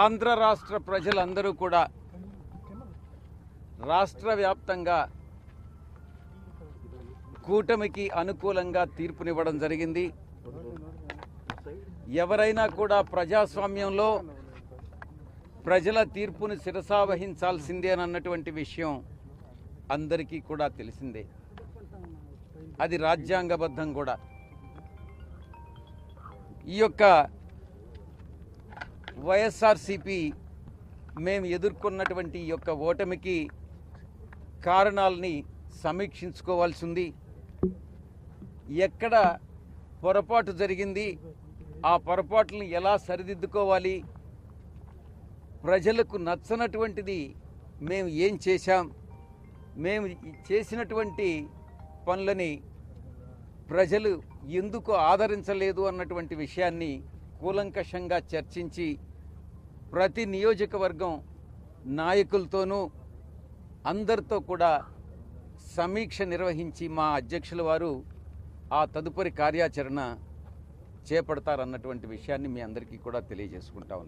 ఆంధ్ర రాష్ట్ర ప్రజలందరూ కూడా రాష్ట్ర వ్యాప్తంగా కూటమికి అనుకూలంగా తీర్పునివ్వడం జరిగింది. ఎవరైనా కూడా ప్రజాస్వామ్యంలో ప్రజల తీర్పును శిరసావహించాల్సిందే అన్నటువంటి విషయం అందరికీ కూడా తెలిసిందే. అది రాజ్యాంగబద్ధం కూడా. ఈ యొక్క వైఎస్ఆర్సీపీ మేము ఎదుర్కొన్నటువంటి ఈ యొక్క ఓటమికి కారణాలని సమీక్షించుకోవాల్సి ఉంది. ఎక్కడ పొరపాటు జరిగింది, ఆ పొరపాట్లను ఎలా సరిదిద్దుకోవాలి, ప్రజలకు నచ్చనటువంటిది మేము ఏం చేశాం, మేము చేసినటువంటి పనులని ప్రజలు ఎందుకు ఆదరించలేదు అన్నటువంటి విషయాన్ని కూలంకషంగా చర్చించి ప్రతి నియోజకవర్గం నాయకులతోనూ అందరితో కూడా సమీక్ష నిర్వహించి మా అధ్యక్షుల వారు ఆ తదుపరి కార్యాచరణ చేపడతారన్నటువంటి విషయాన్ని మీ అందరికీ కూడా తెలియజేసుకుంటా ఉన్నా.